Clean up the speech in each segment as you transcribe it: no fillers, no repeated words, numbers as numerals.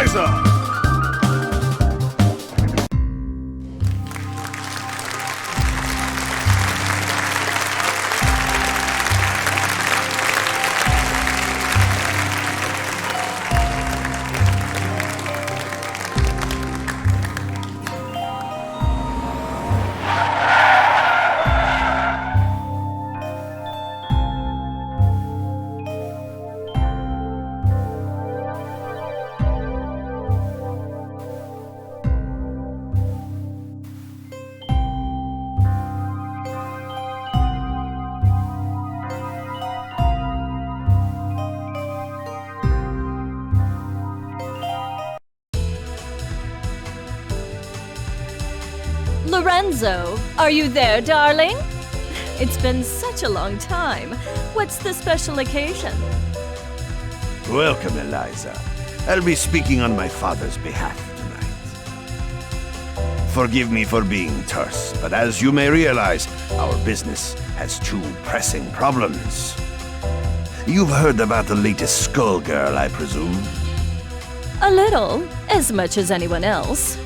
Eliza! Lorenzo, are you there, darling? It's been such a long time. What's the special occasion? Welcome, Eliza. I'll be speaking on my father's behalf tonight. Forgive me for being terse, but as you may realize, our business has two pressing problems. You've heard about the latest skullgirl, I presume? A little, as much as anyone else.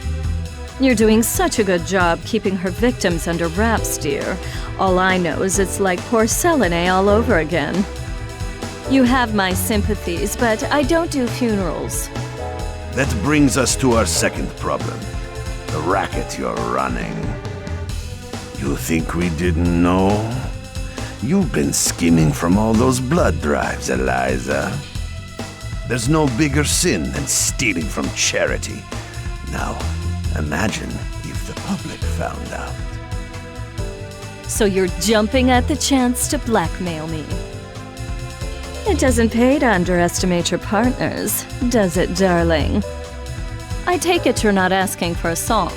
You're doing such a good job keeping her victims under wraps, dear. All I know is it's like porcelain all over again. You have my sympathies, but I don't do funerals. That brings us to our second problem. The racket you're running. You think we didn't know? You've been skimming from all those blood drives, Eliza. There's no bigger sin than stealing from charity. Now, imagine if the public found out. So you're jumping at the chance to blackmail me. It doesn't pay to underestimate your partners, does it, darling? I take it you're not asking for a song.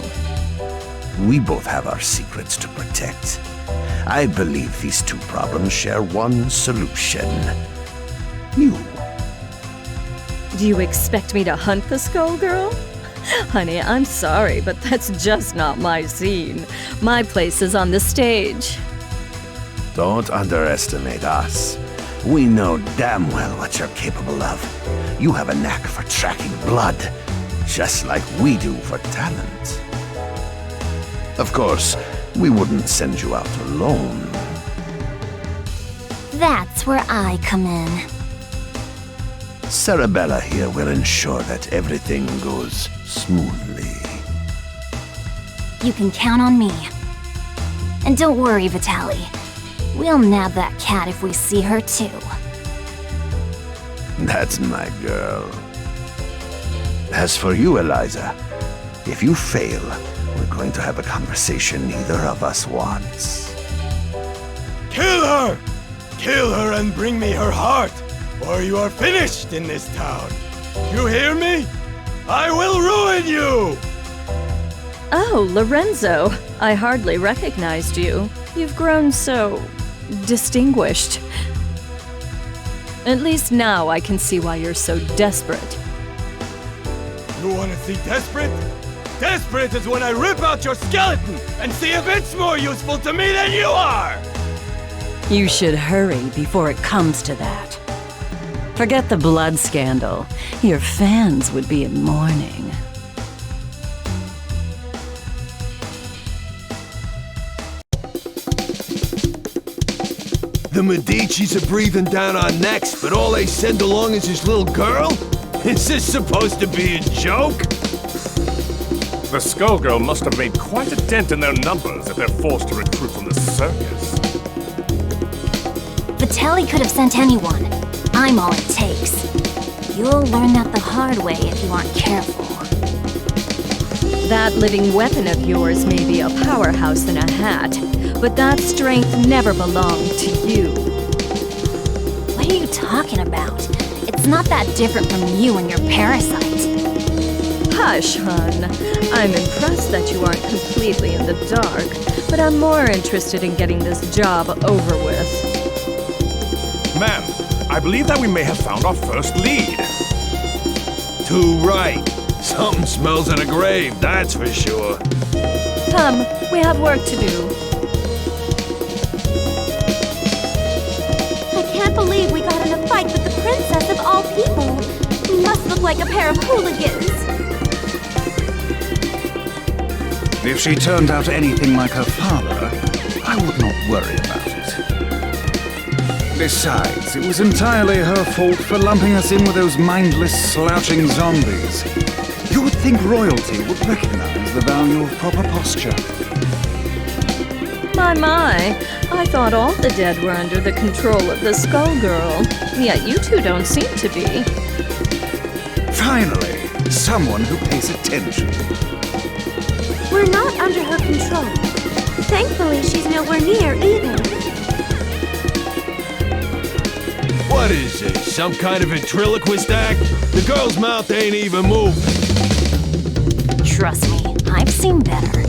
We both have our secrets to protect. I believe these two problems share one solution. You. Do you expect me to hunt the skullgirl? Honey, I'm sorry, but that's just not my scene. My place is on the stage. Don't underestimate us. We know damn well what you're capable of. You have a knack for tracking blood, just like we do for talent. Of course, we wouldn't send you out alone. That's where I come in. Sarabella here will ensure that everything goes smoothly. You can count on me. And don't worry, Vitaly. We'll nab that cat if we see her too. That's my girl. As for you, Eliza, if you fail, we're going to have a conversation neither of us wants. Kill her! Kill her and bring me her heart, or you are finished in this town. You hear me? I will ruin you! Oh, Lorenzo, I hardly recognized you. You've grown so distinguished. At least now I can see why you're so desperate. You want to see desperate? Desperate is when I rip out your skeleton and see if it's more useful to me than you are! You should hurry before it comes to that. Forget the blood scandal. Your fans would be in mourning. The Medici's are breathing down our necks, but all they send along is this little girl? Is this supposed to be a joke? The skullgirl must have made quite a dent in their numbers if they're forced to recruit from the circus. Vitaly could have sent anyone. I'm all it takes. You'll learn that the hard way if you aren't careful. That living weapon of yours may be a powerhouse in a hat, but that strength never belonged to you. What are you talking about? It's not that different from you and your parasite. Hush, hun. I'm impressed that you aren't completely in the dark, but I'm more interested in getting this job over with. Ma'am, I believe that we may have found our first lead. Too right. Something smells of a grave, that's for sure. Come, we have work to do. I can't believe we got in a fight with the princess of all people. We must look like a pair of hooligans. If she turned out anything like her father, I would not worry about it. Besides, it was entirely her fault for lumping us in with those mindless, slouching zombies. You would think royalty would recognize the value of proper posture. My, I thought all the dead were under the control of the Skullgirl, yet you two don't seem to be. Finally, someone who pays attention. We're not under her control. Thankfully, she's nowhere near either. What is this, some kind of ventriloquist act? The girl's mouth ain't even moving. Trust me, I've seen better.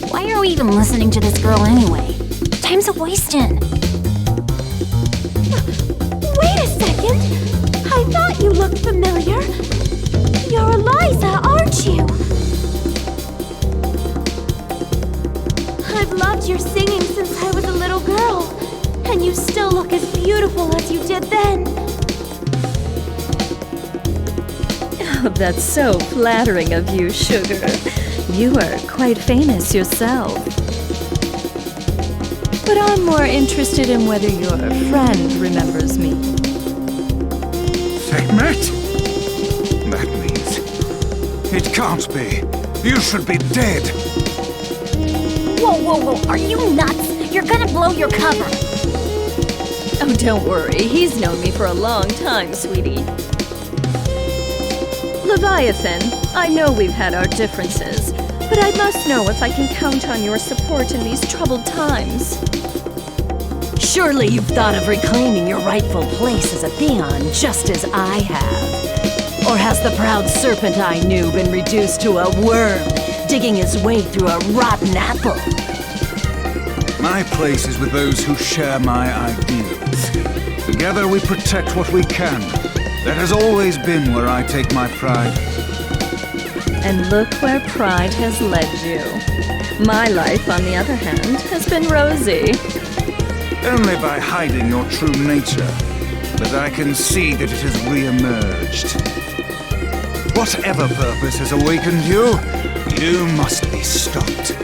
Why are we even listening to this girl anyway? Time's a wasting. Wait a second! I thought you looked familiar. You're Eliza, aren't you? I've loved your singing since I was a little girl, and you still look as beautiful as you did then. Oh, that's so flattering of you, Sugar. You are quite famous yourself. But I'm more interested in whether your friend remembers me. Sekhmet? That means... It can't be. You should be dead. Whoa, are you nuts? You're gonna blow your cover. Oh, don't worry. He's known me for a long time, sweetie. Leviathan, I know we've had our differences, but I must know if I can count on your support in these troubled times. Surely you've thought of reclaiming your rightful place as a Theon, just as I have. Or has the proud serpent I knew been reduced to a worm, digging his way through a rotten apple? My place is with those who share my ideals. Together we protect what we can. That has always been where I take my pride. And look where pride has led you. My life, on the other hand, has been rosy. Only by hiding your true nature, but I can see that it has re-emerged. Whatever purpose has awakened you, you must be stopped.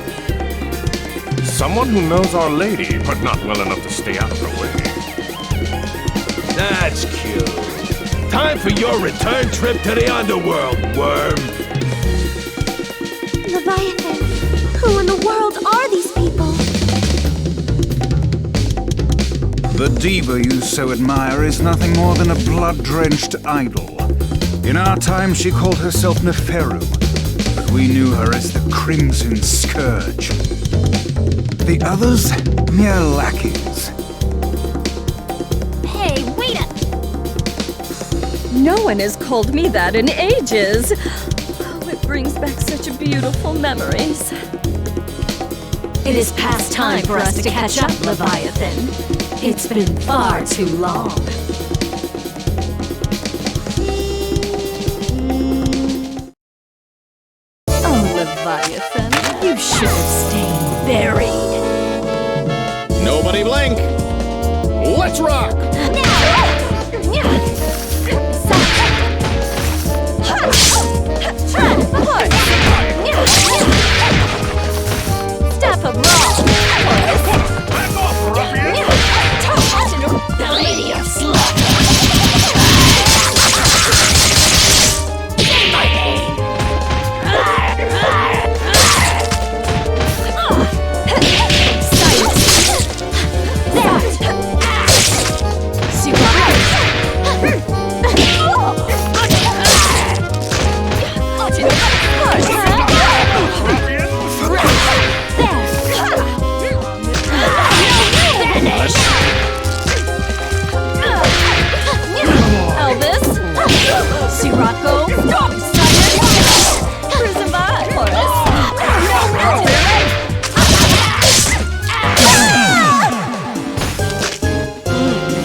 Someone who knows Our Lady, but not well enough to stay out of her way. That's cute. Time for your return trip to the underworld, worm. Leviathan, who in the world are these people? The diva you so admire is nothing more than a blood-drenched idol. In our time, she called herself Neferu, but we knew her as the Crimson Scourge. The others, mere lackeys. Hey, wait up! No one has called me that in ages. Oh, it brings back such beautiful memories. It is past time for us to catch up, Leviathan. It's been far too long. Oh, Leviathan, You should have stayed buried. Nobody blink! Let's rock! Step of Raw! Back off, ruffian! The Lady of Slaughter.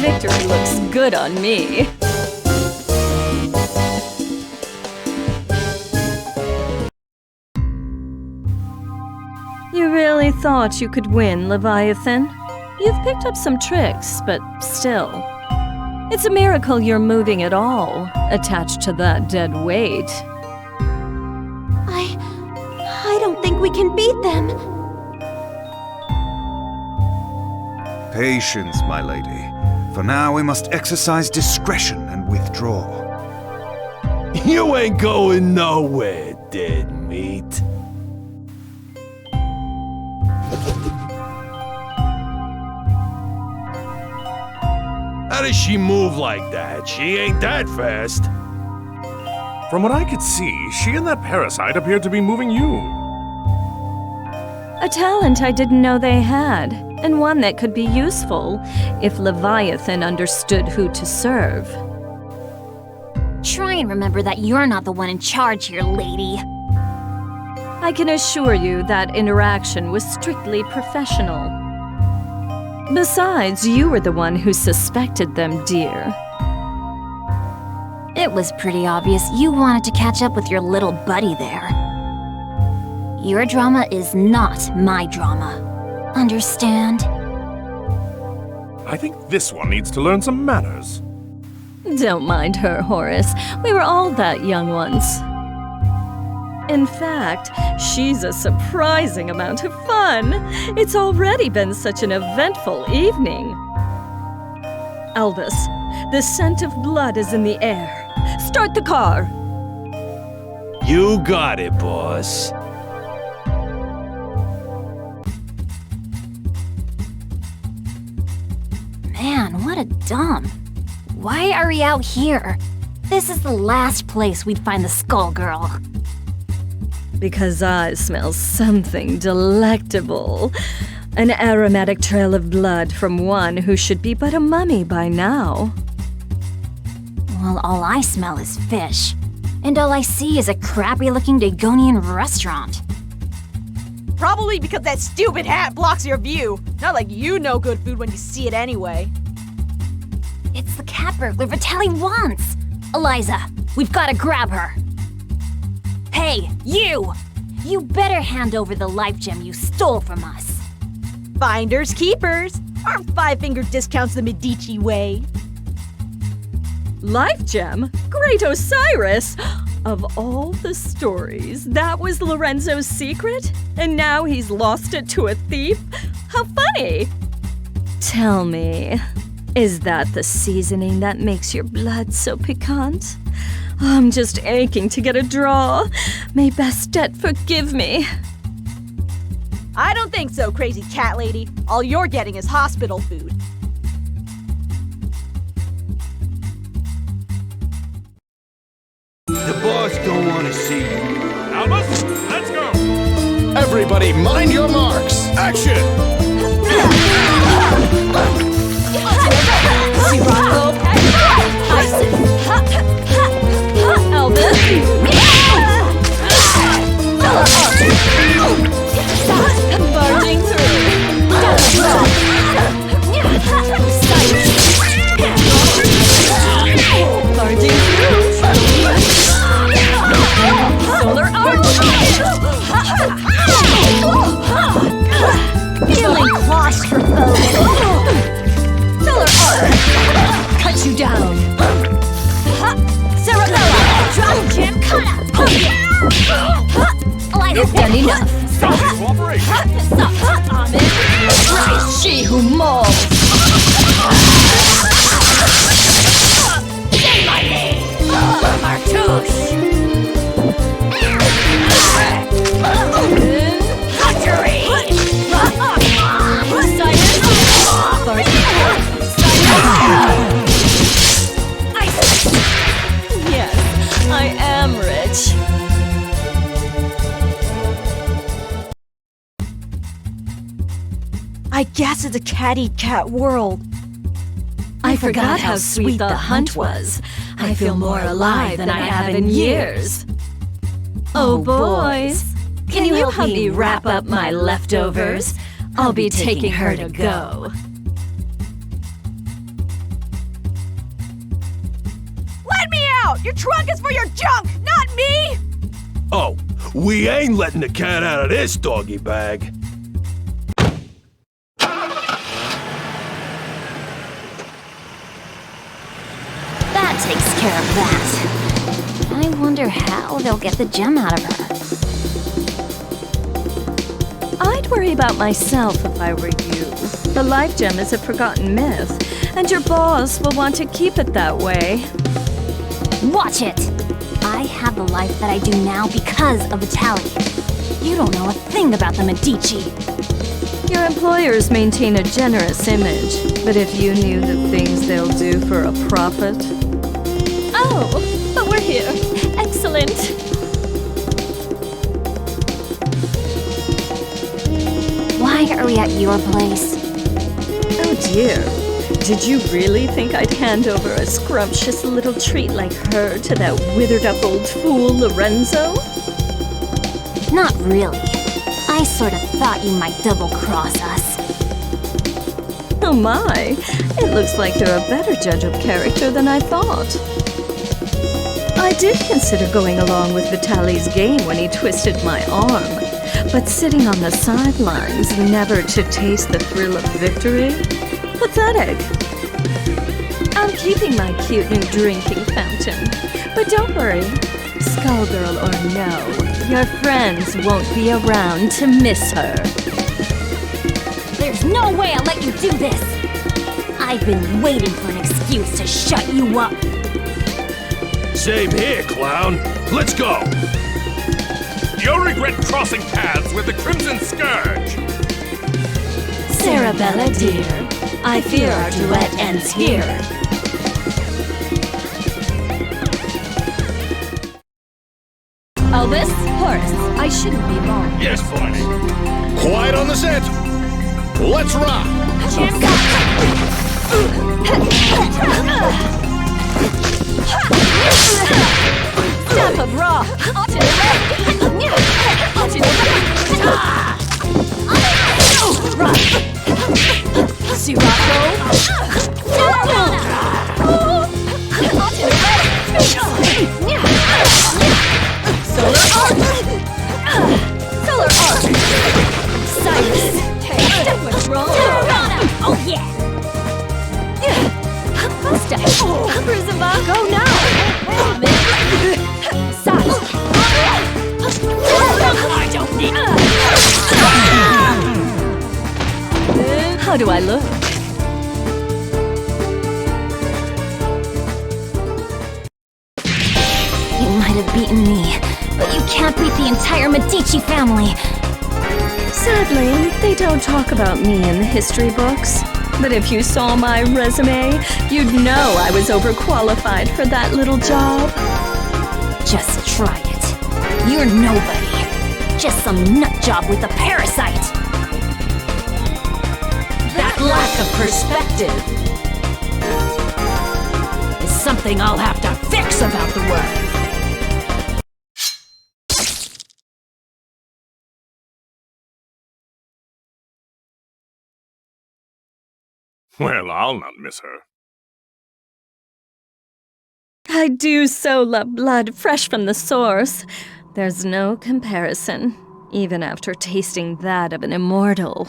Victory looks good on me. You really thought you could win, Leviathan? You've picked up some tricks, but still. It's a miracle you're moving at all, attached to that dead weight. I don't think we can beat them. Patience, my lady. For now, we must exercise discretion and withdraw. You ain't going nowhere, dead meat. How does she move like that? She ain't that fast. From what I could see, she and that parasite appeared to be moving you. A talent I didn't know they had, and one that could be useful if Leviathan understood who to serve. Try and remember that you're not the one in charge here, lady. I can assure you that interaction was strictly professional. Besides, you were the one who suspected them, dear. It was pretty obvious you wanted to catch up with your little buddy there. Your drama is not my drama. Understand? I think this one needs to learn some manners. Don't mind her, Horace. We were all that young once. In fact, she's a surprising amount of fun. It's already been such an eventful evening. Albus, the scent of blood is in the air. Start the car! You got it, boss. Man, what a dump. Why are we out here? This is the last place we'd find the skullgirl. Because I smell something delectable. An aromatic trail of blood from one who should be but a mummy by now. Well, all I smell is fish. And all I see is a crappy-looking Dagonian restaurant. Probably because that stupid hat blocks your view. Not like you know good food when you see it anyway. It's the cat burglar Vitelli wants! Eliza, we've got to grab her. Hey, you! You better hand over the life gem you stole from us. Finders keepers. Our 5-finger discounts the Medici way. Life gem? Great Osiris! Of all the stories, that was Lorenzo's secret? And now he's lost it to a thief? How funny! Tell me, is that the seasoning that makes your blood so piquant? I'm just aching to get a draw. May Bastet forgive me. I don't think so, crazy cat lady. All you're getting is hospital food. The boss don't want to see you. Albus, let's go! Everybody, mind your marks! Action! Sirocco, Elvis. Barging through. Barging through. Solar arch. Feeling claustrophobic. Solar arch. Cut you down. Cerebella! Drop jam cutter! Eliza's Done enough. Cooperation! Right, she who mauls. Say my name! Martouche! Cuttery! Yes, I am rich. I guess it's a cat-eat-cat world. I forgot how sweet the hunt was. I feel more alive than I have in years. Oh, boys, can you help me wrap up my leftovers? I'll be taking her to go. Let me out! Your trunk is for your junk, not me! Oh, we ain't letting the cat out of this doggy bag. That takes care of that. I wonder how they'll get the gem out of her. I'd worry about myself if I were you. The life gem is a forgotten myth, and your boss will want to keep it that way. Watch it! I have the life that I do now because of Vitaly. You don't know a thing about the Medici. Your employers maintain a generous image, but if you knew the things they'll do for a profit... Oh, but we're here. Excellent. Why are we at your place? Oh dear. Did you really think I'd hand over a scrumptious little treat like her to that withered-up old fool, Lorenzo? Not really. I sort of thought you might double-cross us. Oh my, it looks like you're a better judge of character than I thought. I did consider going along with Vitaly's game when he twisted my arm, but sitting on the sidelines, never to taste the thrill of victory? Pathetic. I'm keeping my cute new drinking fountain, but don't worry, skullgirl or no, your friends won't be around to miss her. There's no way I'll let you do this! I've been waiting for an excuse to shut you up. Same here, clown. Let's go. You'll regret crossing paths with the Crimson Scourge. Sarabella, dear, I fear our duet ends here. Albus, Horace, I shouldn't be long. Yes, boys. Quiet on the set. Let's rock. Staff of Ra! Onto the left! Onto the left! Sirocco! Onto the left! Solar Arc! Solar Arc! Cyrus! Step withdraw! Oh yeah! Step! Cruisava! Go now! Side! I don't need... How do I look? You might have beaten me, but you can't beat the entire Medici family. Sadly, they don't talk about me in the history books. But if you saw my resume, you'd know I was overqualified for that little job. Just try it. You're nobody. Just some nutjob with a parasite. That lack of perspective is something I'll have to fix about the world. Well, I'll not miss her. I do so love blood fresh from the source. There's no comparison, even after tasting that of an immortal.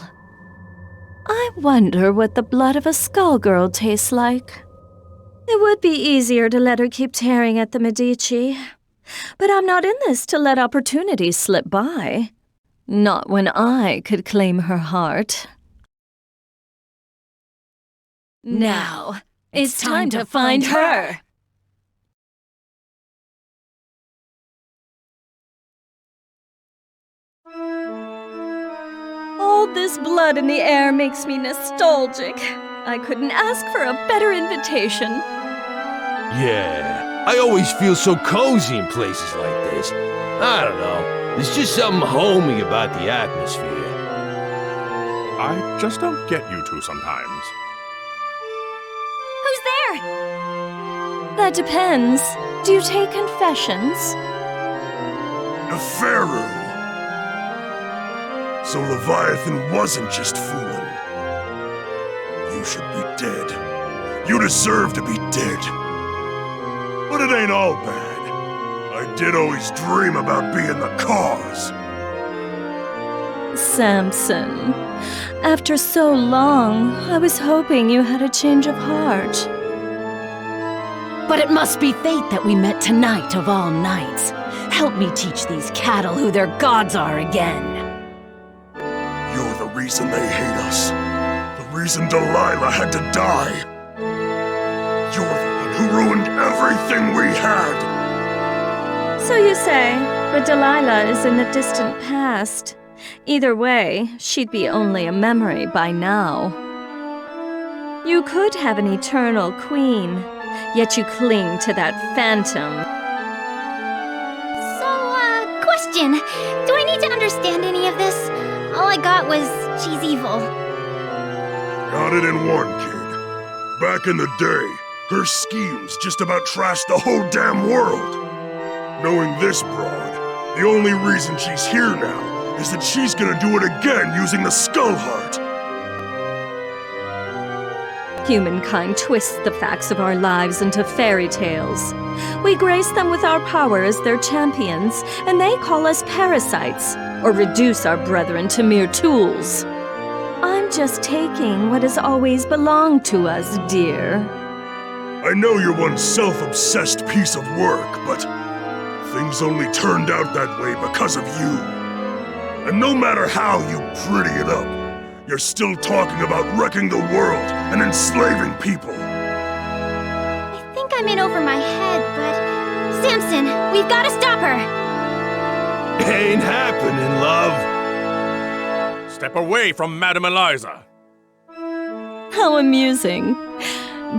I wonder what the blood of a skullgirl tastes like. It would be easier to let her keep tearing at the Medici. But I'm not in this to let opportunities slip by. Not when I could claim her heart. Now, it's time to find her. All this blood in the air makes me nostalgic. I couldn't ask for a better invitation. Yeah, I always feel so cozy in places like this. I don't know. There's just something homey about the atmosphere. I just don't get you two sometimes. Who's there? That depends. Do you take confessions? Neferu! So Leviathan wasn't just fooling. You should be dead. You deserve to be dead. But it ain't all bad. I did always dream about being the cause. Samson, after so long, I was hoping you had a change of heart. But it must be fate that we met tonight of all nights. Help me teach these cattle who their gods are again. reason they hate us. The reason Delilah had to die. You're the one who ruined everything we had. So you say, but Delilah is in the distant past. Either way, she'd be only a memory by now. You could have an eternal queen, yet you cling to that phantom. So, question. Do I need to understand any of this? All I got was she's evil. Got it in one, kid. Back in the day, her schemes just about trashed the whole damn world. Knowing this broad, the only reason she's here now is that she's gonna do it again using the Skull Heart. Humankind twists the facts of our lives into fairy tales. We grace them with our power as their champions, and they call us parasites, or reduce our brethren to mere tools. I'm just taking what has always belonged to us, dear. I know you're one self-obsessed piece of work, but things only turned out that way because of you. And no matter how you pretty it up, you're still talking about wrecking the world and enslaving people. I think I'm in over my head, but... Samson, we've got to stop her! Ain't happening, love. Step away from Madame Eliza. How amusing.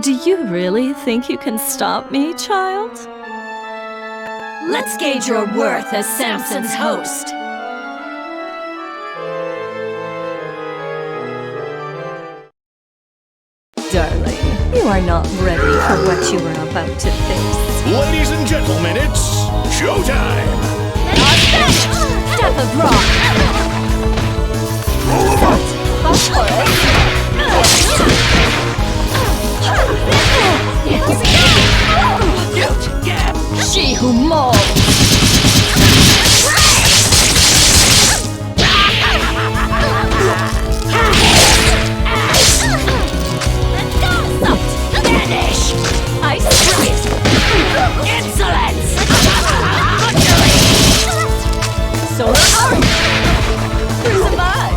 Do you really think you can stop me, child? Let's gauge your worth as Samson's host. Darling, you are not ready for what you are about to face. Ladies and gentlemen, it's showtime! Step of rock! She who molds! Vanish! I spit! Insolence! So are you! Crucify!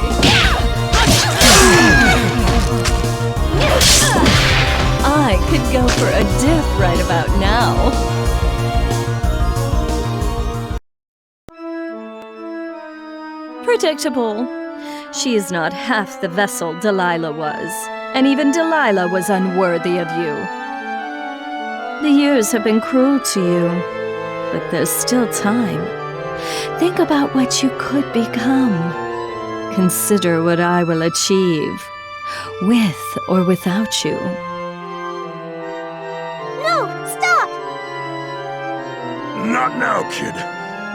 I could go for a dip right about now. Predictable. She is not half the vessel Delilah was, and even Delilah was unworthy of you. The years have been cruel to you, but there's still time. Think about what you could become. Consider what I will achieve, with or without you. No, stop! Not now, kid.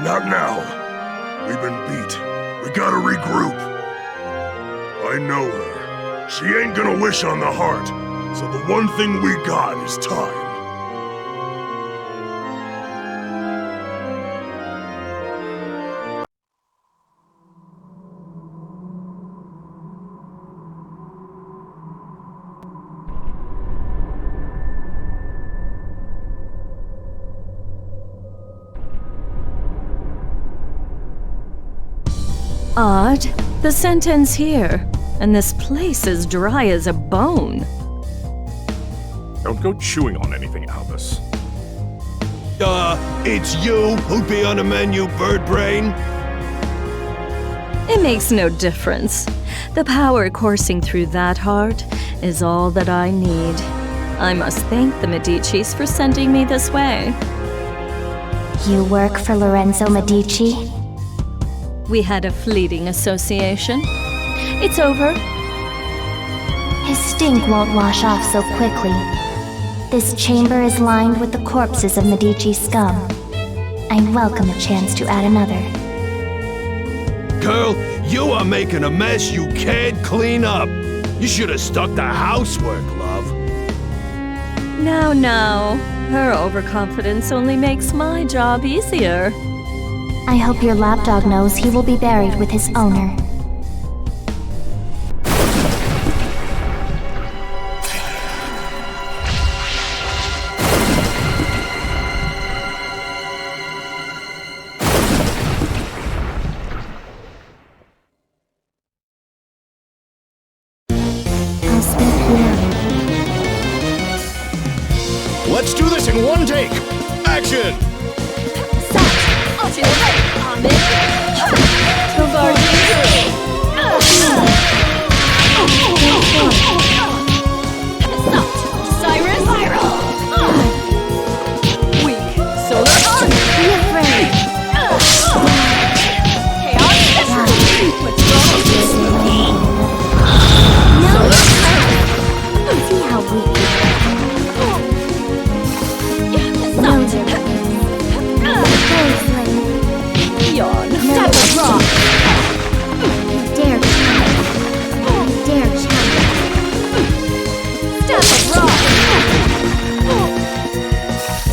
Not now. We've been beat. We gotta regroup. I know her. She ain't gonna wish on the heart, so the one thing we got is time. Odd. The scent ends here, and this place is dry as a bone. Don't go chewing on anything, Albus. It's you who'd be on the menu, bird brain? It makes no difference. The power coursing through that heart is all that I need. I must thank the Medicis for sending me this way. You work for Lorenzo Medici? We had a fleeting association. It's over. His stink won't wash off so quickly. This chamber is lined with the corpses of Medici scum. I welcome a chance to add another. Girl, you are making a mess you can't clean up. You should have stuck to housework, love. Now. Her overconfidence only makes my job easier. I hope your lapdog knows he will be buried with his owner. Let's do this in one take. Action! Cyrus! Viral! Weak! Solar Arc! Be afraid. Chaos! What's wrong? See how weak you are. No Yawn. Step of rock. You dare challenge. You dare challenge. Step of rock.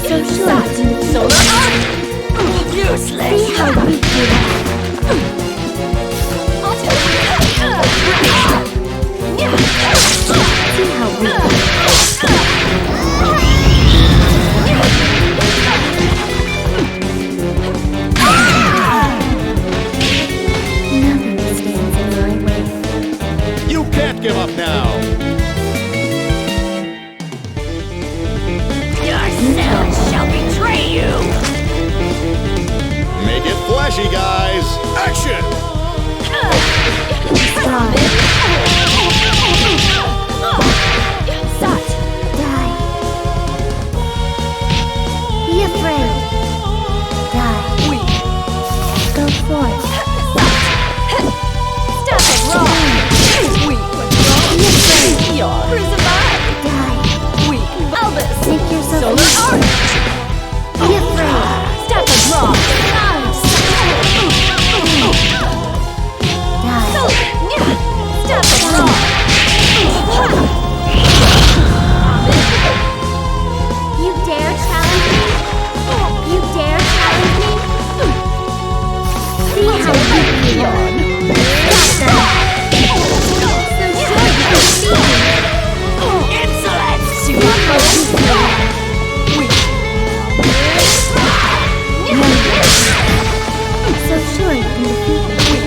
So sure. Solar Arc. Useless. See how weak you are. See how weak you are. Nothing stands in my way. You can't give up now. Yourself shall betray you. Make it flashy, guys. Action! Die. Be afraid. Die. Weak. Go forth. Step of rock. Weak. What's wrong? Be afraid. Yawn. Crucify. Die. Weak. Elvis. Make yourself Solar easy. Arc. Be afraid. Step of rock. Die. Step of rock. You dare challenge me? You dare challenge me? See how weak you are. Stop that. So sure you can see me. Insolence. So sure you can defeat me.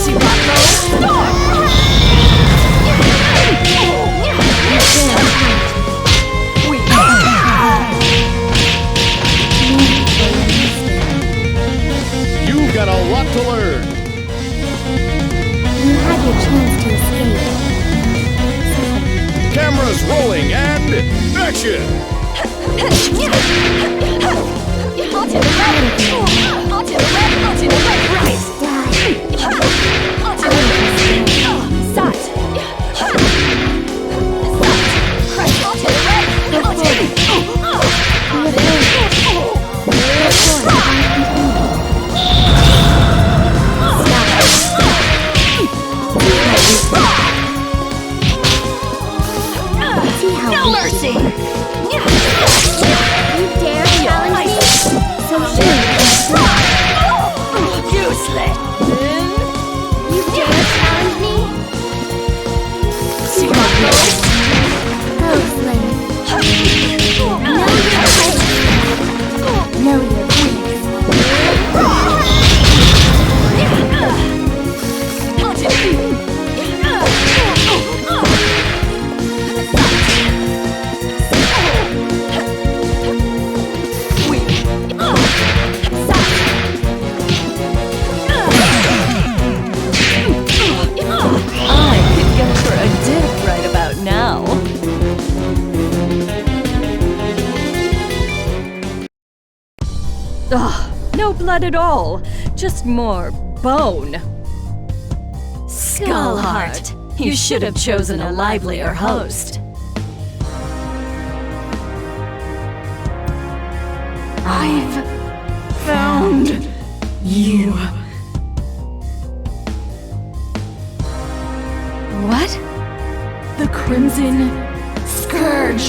Sirocco. Storm. You've got a lot to learn. You had your chance to escape. Cameras rolling and action! Onto the right. Onto the right. Onto the right. Right. Die. Onto the right. Sat. Christ. Onto the right. Onto the See how no weak mercy. you are. You dare challenge me? So sure you can fly. Useless. You dare challenge me? Sirocco. Go, Slade. Know your place. I could get for a dip right about now. Ugh, no blood at all. Just more bone. Skullheart. You should have chosen a livelier host. I've found you. What? The Crimson Scourge.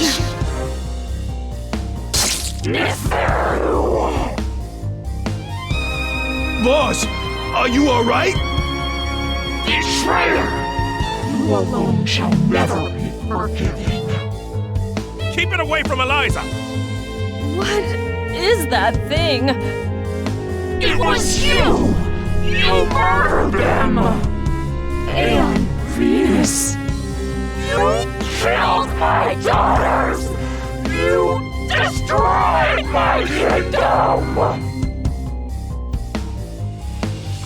Boss, are you alright? Betrayer! You alone shall never be forgiven. Keep it away from Eliza! What is that thing? It was you! You murdered them! And Venus! You killed my daughters! You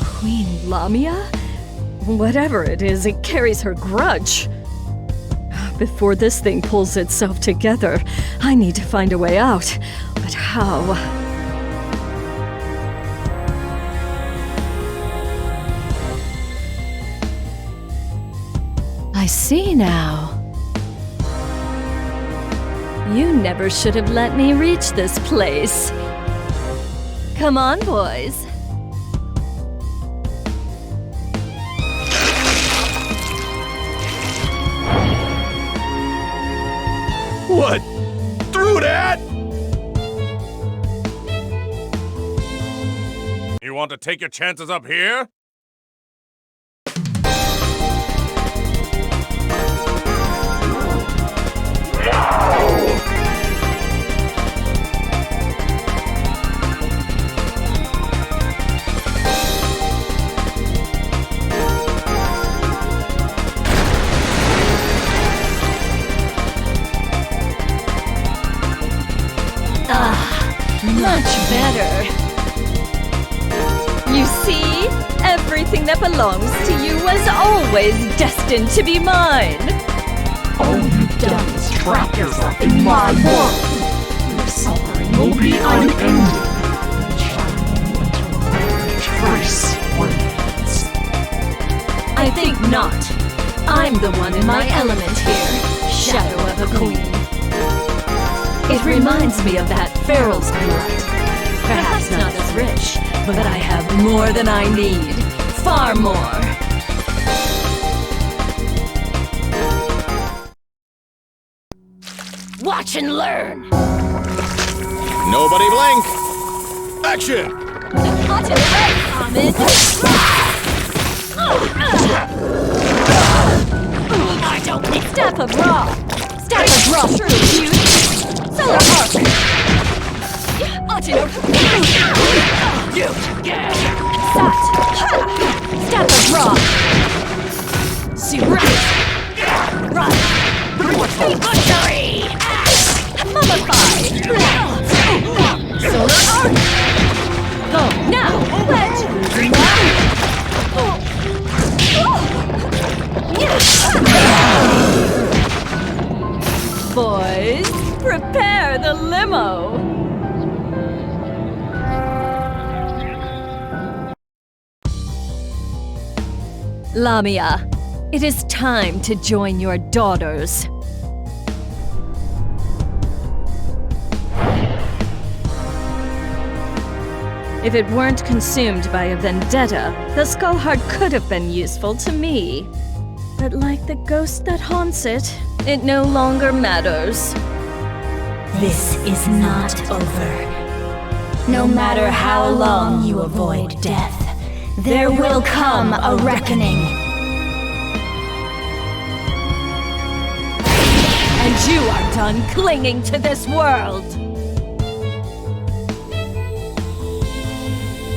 Queen Lamia? Whatever it is, it carries her grudge. Before this thing pulls itself together, I need to find a way out. But how? I see now. You never should have let me reach this place. Come on, boys. What? Through that? You want to take your chances up here? Much better. You see? Everything that belongs to you was always destined to be mine. All you've done is trap yourself in my world. Your suffering will be unending. Shining into a trace remains. I think not. I'm the one in my element here, shadow of a queen. It reminds me of that pharaoh's blood. Perhaps not as rich, but I have more than I need. Far more. Watch and learn! Nobody blink! Action! Watch it right, Ahmed! I don't need Step of Ra! Step of Ra! True, you! Solar Arc! You! Sat! Step of Ra! See right! Run! butchery! Mummify! Solar Arc! Go now! Boys, prepare the limo! Lamia, it is time to join your daughters. If it weren't consumed by a vendetta, the skull heart could have been useful to me. But like the ghost that haunts it, it no longer matters. This is not over. No matter how long you avoid death, there will come a reckoning. And you are done clinging to this world!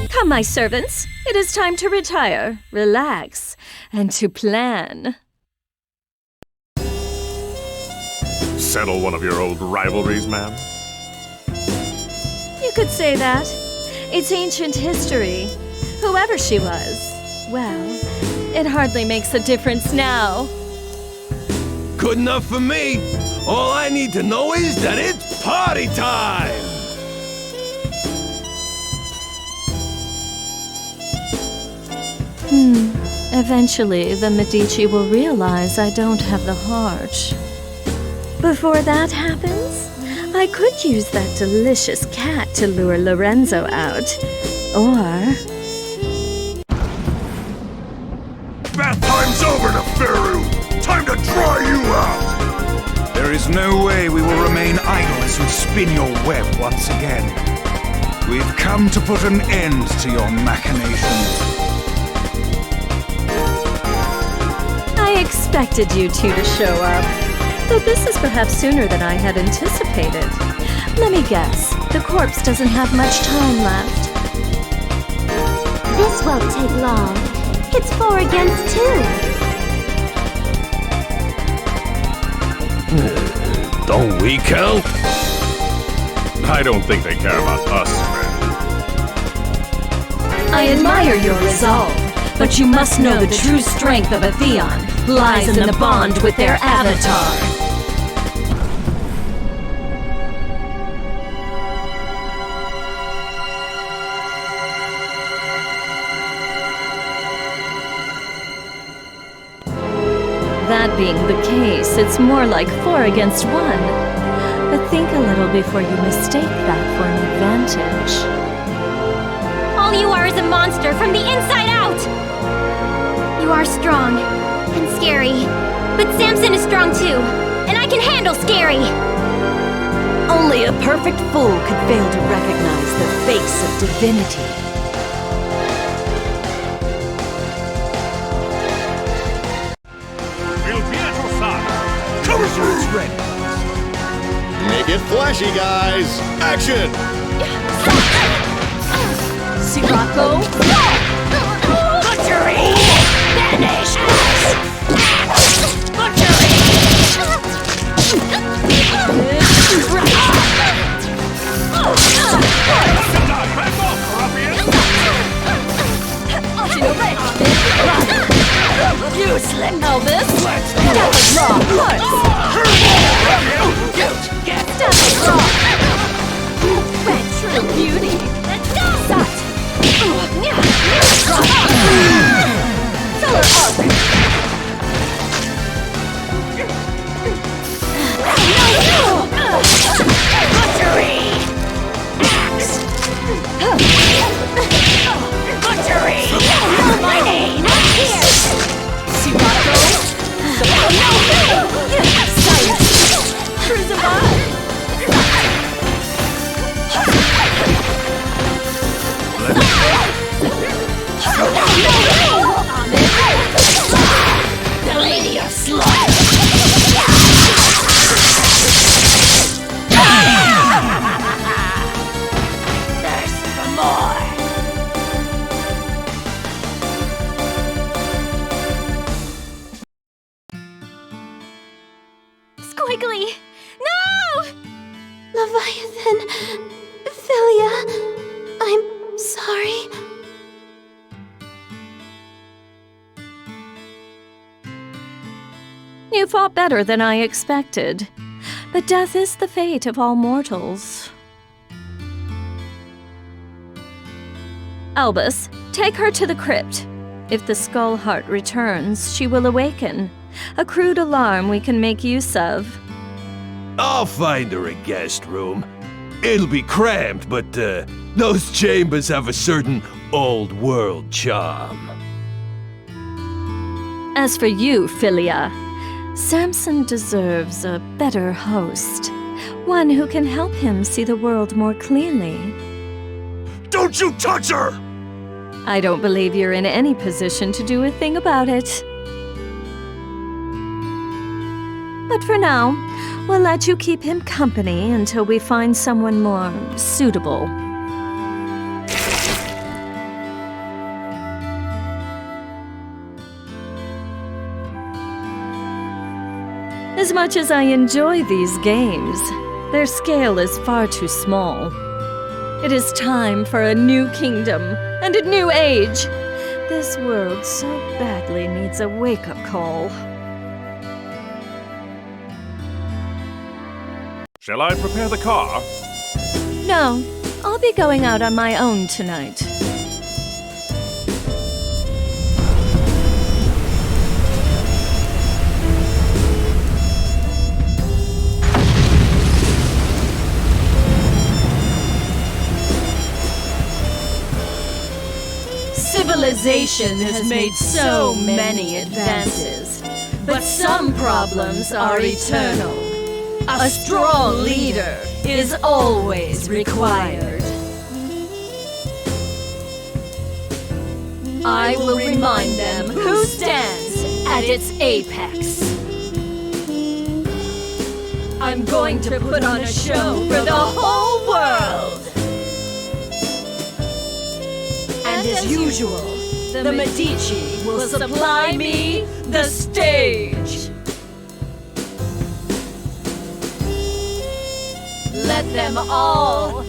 Come, my servants. It is time to retire, relax, and to plan. Settle one of your old rivalries, ma'am? You could say that. It's ancient history. Whoever she was, well, it hardly makes a difference now. Good enough for me. All I need to know is that it's party time! Eventually, the Medici will realize I don't have the heart. Before that happens, I could use that delicious cat to lure Lorenzo out. Or... Bath time's over, Neferu! Time to dry you out! There is no way we will remain idle as you spin your web once again. We've come to put an end to your machinations. I expected you two to show up, though this is perhaps sooner than I had anticipated. Let me guess, the corpse doesn't have much time left. This won't take long. It's 4 against 2. Don't we count? I don't think they care about us, friend. I admire your resolve, but you must know the true strength of a Theon lies in the bond with their avatar. That being the case, it's more like 4 against 1. But think a little before you mistake that for an advantage. All you are is a monster from the inside out! You are strong and scary, but Samson is strong too, and I can handle scary! Only a perfect fool could fail to recognize the face of divinity. Cover through ready. Make it flashy, guys! Action! Sirocco? Butchery! Vanish! Butchery! Useless, Elvis! Death Raw Hearts! Death Raw! Red True Beauty! Sat! Solar Arc! Butchery! Axe! Butchery! Know my name! Here! Sirocco! Science! Crucified! The Lady of Slaughter! Thirst for more! Squiggly! No! Leviathan! Philia! I'm sorry. You fought better than I expected. But death is the fate of all mortals. Albus, take her to the crypt. If the Skull Heart returns, she will awaken. A crude alarm we can make use of. I'll find her a guest room. It'll be cramped, but those chambers have a certain old-world charm. As for you, Philia, Samson deserves a better host. One who can help him see the world more clearly. Don't you touch her! I don't believe you're in any position to do a thing about it. But for now, we'll let you keep him company until we find someone more suitable. As much as I enjoy these games, their scale is far too small. It is time for a new kingdom and a new age. This world so badly needs a wake-up call. Shall I prepare the car? No, I'll be going out on my own tonight. Civilization has made so many advances, but some problems are eternal. A strong leader is always required. I will remind them who stands at its apex. I'm going to put on a show for the whole world. And as usual, the Medici will supply me the stage. Let them all